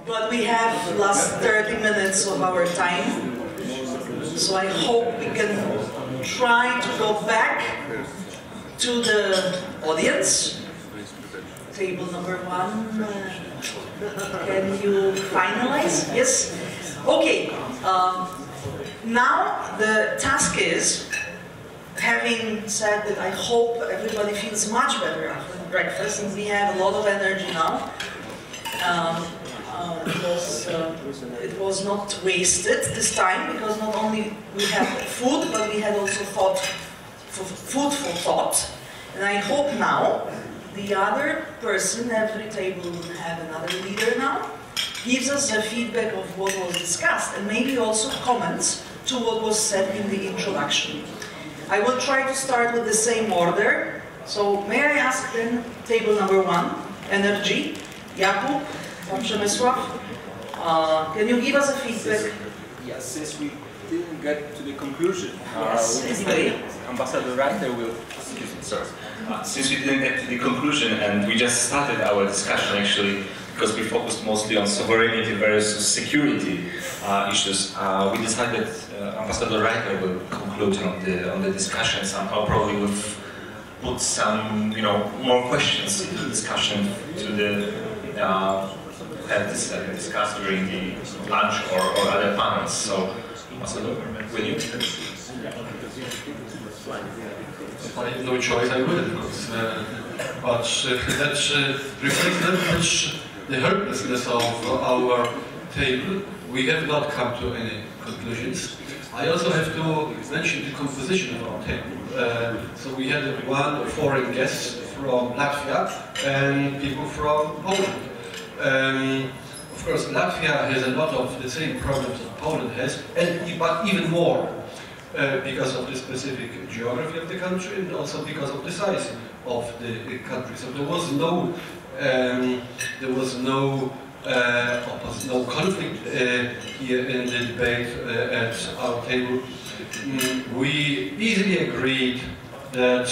but we have last 30 minutes of our time. So I hope we can try to go back to the audience. Table number 1. Can you finalize? Yes? Okay. Now the task is, having said that I hope everybody feels much better after breakfast, and we have a lot of energy now. It was not wasted this time, because not only we had food, but we had also food for thought. And I hope now the other person, every table will have another leader now, gives us a feedback of what was discussed, and maybe also comments to what was said in the introduction. I will try to start with the same order. So may I ask then, table number 1, energy, Jakub, Przemysław, can you give us a feedback? Yes, since we didn't get to the conclusion, Ambassador Reiter will... Excuse me, sorry. Since we didn't get to the conclusion and we just started our discussion actually, because we focused mostly on sovereignty versus security issues, we decided Ambassador Reiter will conclude on the discussion somehow, probably with put some, more questions into the discussion to the discussed during the lunch or other panels. So, Ambassador, will you? If I have no choice, I will, because, but that reflects very much the helplessness of our table. We have not come to any conclusions. I also have to mention the composition of our table. So we had one foreign guest from Latvia and people from Poland. Of course, Latvia has a lot of the same problems that Poland has, but even more. Because of the specific geography of the country and also because of the size of the country. So there was no conflict here in the debate at our table. We easily agreed that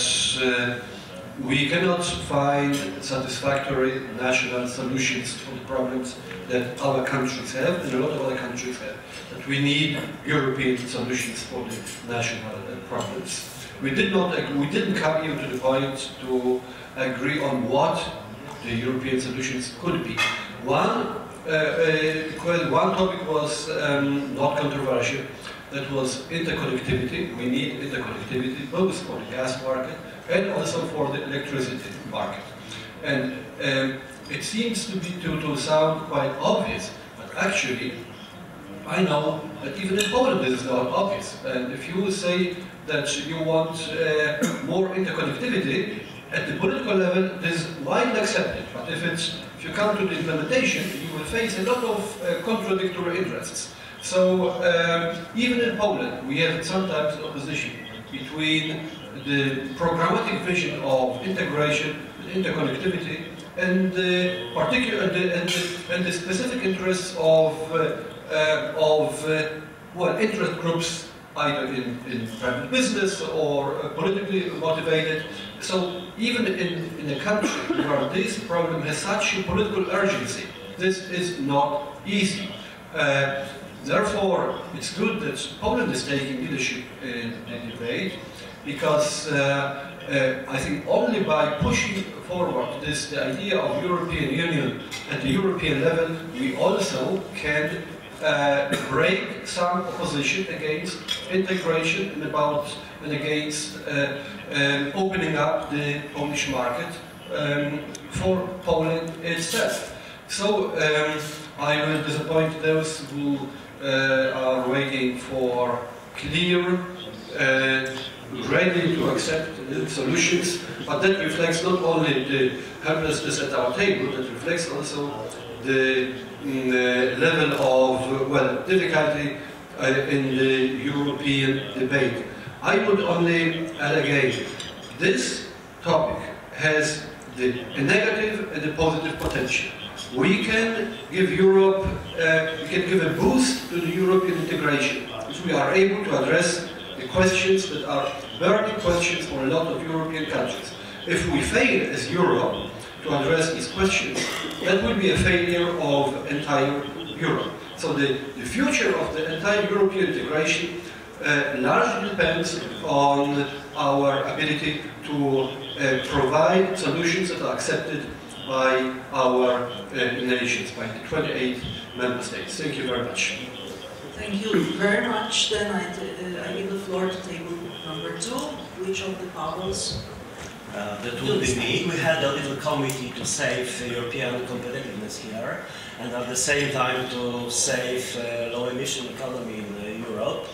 we cannot find satisfactory national solutions to the problems that our countries have and a lot of other countries have. That we need European solutions for the national problems. We didn't come here to the point to agree on what the European solutions could be. One topic was not controversial. That was interconnectivity. We need interconnectivity both for the gas market and also for the electricity market. And it seems to sound quite obvious, but actually I know that even in Poland this is not obvious. And if you say that you want more interconnectivity, at the political level this is widely accepted. But if you come to the implementation, you will face a lot of contradictory interests. So even in Poland we have sometimes opposition between the programmatic vision of integration and interconnectivity and the specific interests of interest groups, either in private business or politically motivated. So even in a country where this problem has such a political urgency, this is not easy. Therefore, it's good that Poland is taking leadership in the debate, because I think only by pushing forward the idea of European Union at the European level, we also can break some opposition against integration and against opening up the Polish market for Poland itself. So I will disappoint those who are waiting for clear, ready to accept solutions, but that reflects not only the helplessness at our table, that reflects also the level of difficulty in the European debate. I would only add again, this topic has a negative and a positive potential. We can give Europe, we can give a boost to the European integration if we are able to address the questions that are burning questions for a lot of European countries. If we fail as Europe to address these questions, that will be a failure of entire Europe. So the future of the entire European integration largely depends on our ability to provide solutions that are accepted by our nations, by the 28 member states. Thank you very much. Thank you very much. Then I give the floor to table number 2. Which of the powers? That would be me. We had a little committee to save European competitiveness here, and at the same time to save low-emission economy in Europe.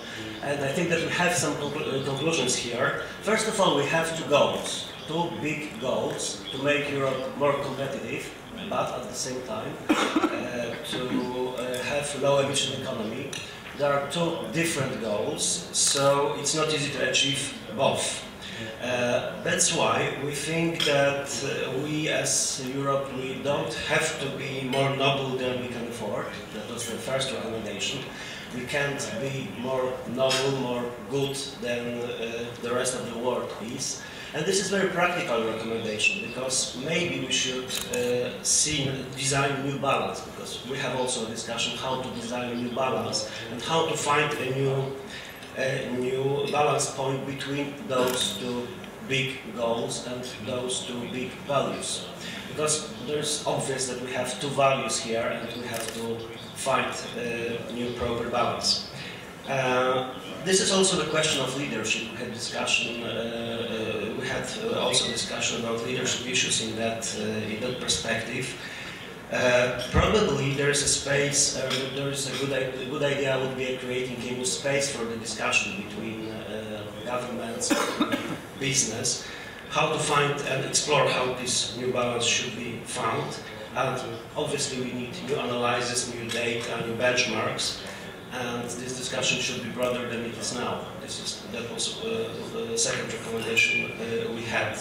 And I think that we have some conclusions here. First of all, we have 2 goals, 2 big goals to make Europe more competitive, but at the same time to have low-emission economy. There are 2 different goals, so it's not easy to achieve both. That's why we think that we as Europe, we don't have to be more noble than we can afford. That was the first recommendation. We can't be more noble, more good than the rest of the world is. And this is a very practical recommendation, because maybe we should design a new balance, because we have also a discussion how to design a new balance and how to find a new balance point between those 2 big goals and those 2 big values. Because there's obvious that we have 2 values here and we have to find a new proper balance. This is also the question of leadership. We had discussion. We had also discussion about leadership issues in that perspective. Probably there is a space. There is a good idea would be creating a new space for the discussion between governments and business, how to find and explore how this new balance should be found. And obviously we need new analysis, new data, new benchmarks. And this discussion should be broader than it is now. That was the second recommendation we had.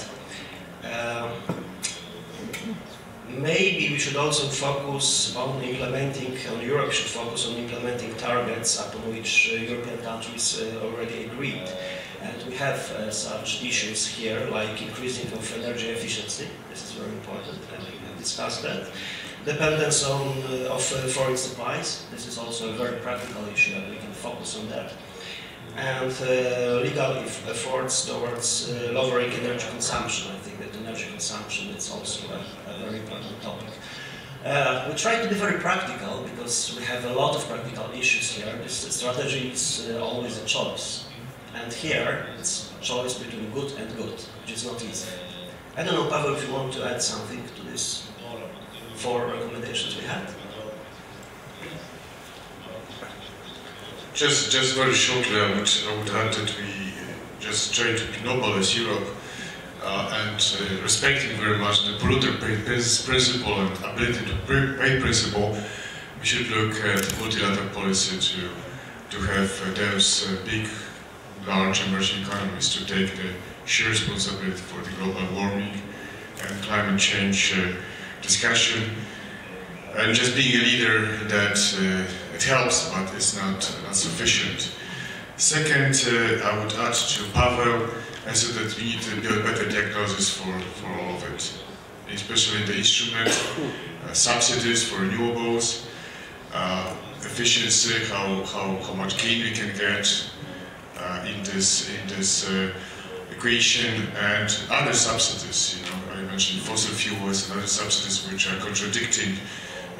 Maybe we should also focus on implementing, Europe should focus on implementing targets upon which European countries already agreed. And we have such issues here, like increasing of energy efficiency. This is very important, and we have discussed that. Dependence of foreign supplies. This is also a very practical issue, and we can focus on that. And legal efforts towards lowering energy consumption. I think that energy consumption is also a very important topic. We try to be very practical, because we have a lot of practical issues here. This strategy is always a choice. And here, it's a choice between good and good, which is not easy. I don't know, Pavel, if you want to add something to this 4 recommendations we had. Just very shortly, I would add that we just try to be noble as Europe and respecting very much the polluter pays principle and ability to pay principle. We should look at multilateral policy to have those big, large emerging economies to take the sheer responsibility for the global warming and climate change discussion, and just being a leader that it helps, but it's not sufficient. Second, I would add to Pavel, I said that we need to build better diagnosis for all of it, especially the instrument, subsidies for renewables, efficiency, how much gain we can get in this equation, and other subsidies. You know, I mentioned fossil fuels and other subsidies which are contradicting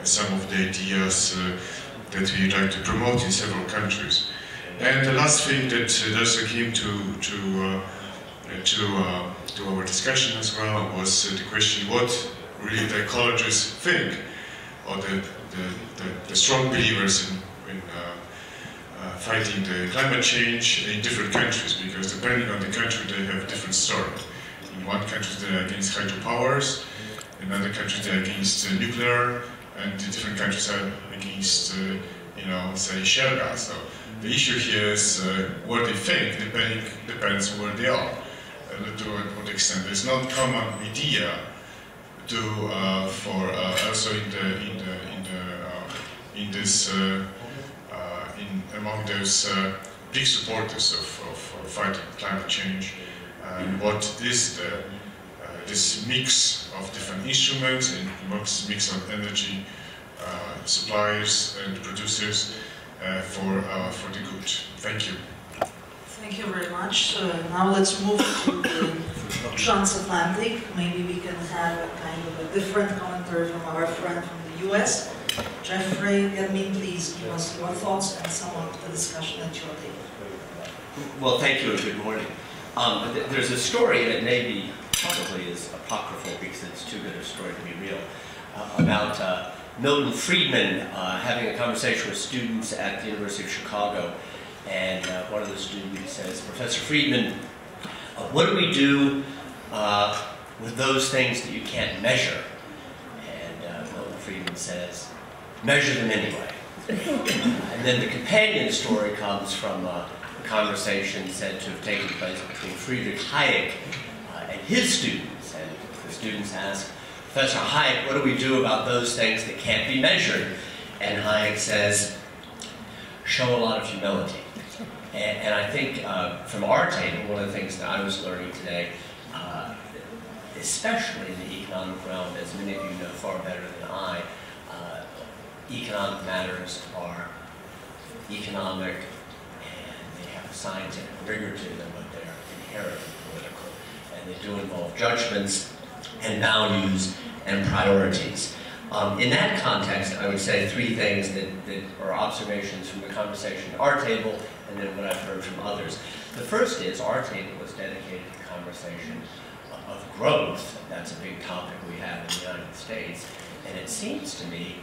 some of the ideas that we like to promote in several countries. And the last thing that also came to our discussion as well was the question: what really the ecologists think, or the strong believers in fighting the climate change in different countries, because depending on the country they have different story. In one country they are against hydropowers, in other countries they are against nuclear, and the different countries are against, say, shale gas. So the issue here is what they think, depends where they are, to what extent. There's not common idea also among those big supporters of fighting climate change, and what is the this mix of different instruments and mix of energy suppliers and producers for the good. Thank you. Thank you very much. Now let's move to the transatlantic. Maybe we can have a kind of a different commentary from our friend from the US. Jeffrey, please give us your thoughts and sum up the discussion at your table. Well, thank you and good morning. There's a story, and it maybe probably is apocryphal because it's too good a story to be real, about Milton Friedman having a conversation with students at the University of Chicago. And one of the students says, Professor Friedman, what do we do with those things that you can't measure? And Milton Friedman says, measure them anyway. And then the companion story comes from a conversation said to have taken place between Friedrich Hayek and his students. And the students ask, Professor Hayek, what do we do about those things that can't be measured? And Hayek says, show a lot of humility. And I think from our table, one of the things that I was learning today, especially in the economic realm, as many of you know far better than I, economic matters are economic and they have a scientific rigor to them, but they're inherently political. And they do involve judgments and values and priorities. In that context, I would say three things that are observations from the conversation at our table and then what I've heard from others. The first is our table was dedicated to the conversation of growth. That's a big topic we have in the United States. And it seems to me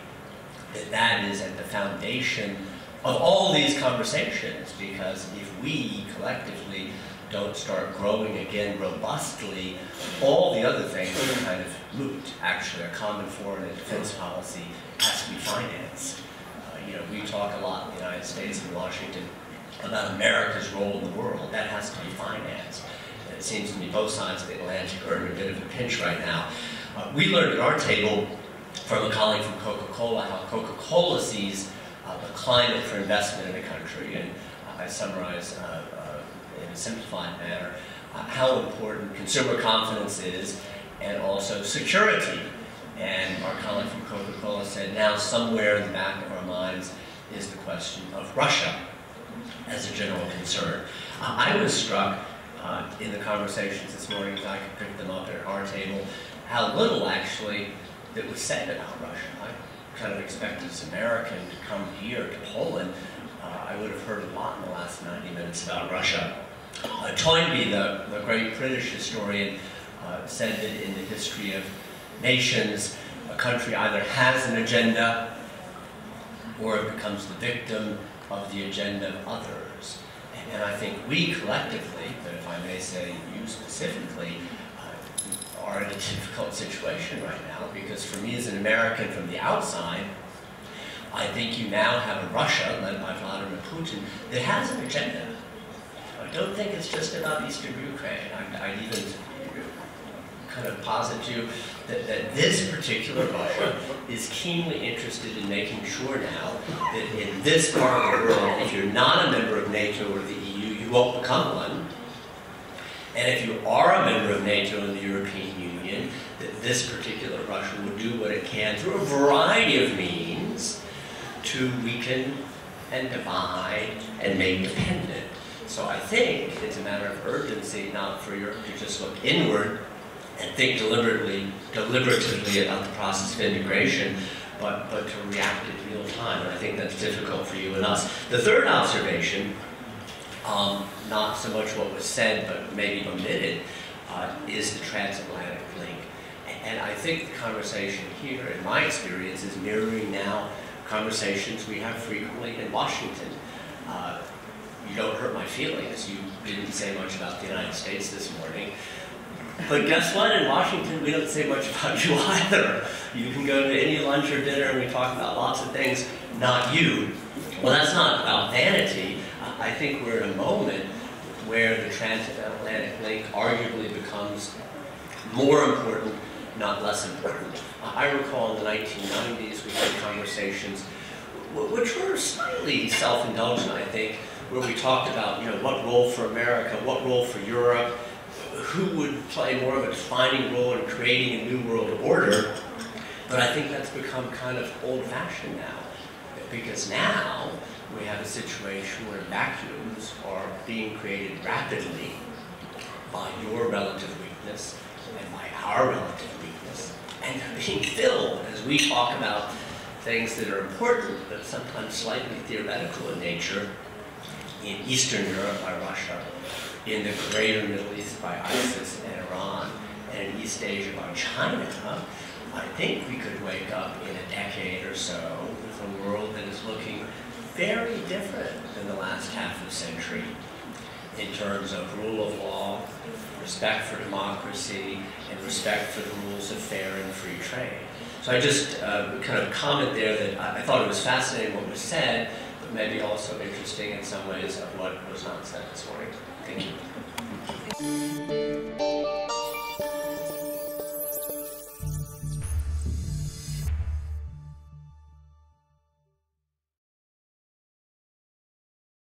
that that is at the foundation of all these conversations, because if we collectively don't start growing again robustly, all the other things are kind of moot. Actually, a common foreign and defense policy has to be financed. We talk a lot in the United States and Washington about America's role in the world. That has to be financed. And it seems to me both sides of the Atlantic are in a bit of a pinch right now. We learned at our table from a colleague from Coca-Cola how Coca-Cola sees the climate for investment in a country. And I summarize in a simplified manner how important consumer confidence is and also security. And our colleague from Coca-Cola said now somewhere in the back of our minds is the question of Russia as a general concern. I was struck in the conversations this morning, as I could pick them up at our table, how little actually that was said about Russia. I kind of expected as an American to come here to Poland. I would have heard a lot in the last 90 minutes about Russia. Toynbee, the great British historian, said that in the history of nations, a country either has an agenda or it becomes the victim of the agenda of others. And I think we collectively, but if I may say you specifically, are in a difficult situation right now, because for me as an American from the outside, I think you now have a Russia led by Vladimir Putin that has an agenda. I don't think it's just about Eastern Ukraine. I'd even kind of posit to you that this particular Russia is keenly interested in making sure now that in this part of the world, if you're not a member of NATO or the EU, you won't become one. And if you are a member of NATO and the European Union, that this particular Russia will do what it can through a variety of means to weaken and divide and make dependent. So I think it's a matter of urgency, not for Europe to just look inward and think deliberatively about the process of integration, but to react in real time. And I think that's difficult for you and us. The third observation, not so much what was said, but maybe omitted, is the transatlantic link. And I think the conversation here, in my experience, is mirroring now conversations we have frequently in Washington. You don't hurt my feelings. You didn't say much about the United States this morning. But guess what? In Washington, we don't say much about you either. You can go to any lunch or dinner and we talk about lots of things, not you. Well, that's not about vanity. I think we're in a moment where the transatlantic link arguably becomes more important, not less important. I recall in the 1990s we had conversations which were slightly self-indulgent, I think, where we talked about, what role for America, what role for Europe. who would play more of a defining role in creating a new world order. But I think that's become kind of old-fashioned now, because now we have a situation where vacuums are being created rapidly by your relative weakness and by our relative weakness, and being filled as we talk about things that are important but sometimes slightly theoretical in nature, in Eastern Europe by Russia, in the greater Middle East by ISIS and Iran, and in East Asia by China. I think we could wake up in a decade or so with a world that is looking very different than the last half of a century in terms of rule of law, respect for democracy, and respect for the rules of fair and free trade. So I just kind of comment there that I thought it was fascinating what was said, but maybe also interesting in some ways of what was not said this morning. Thank you.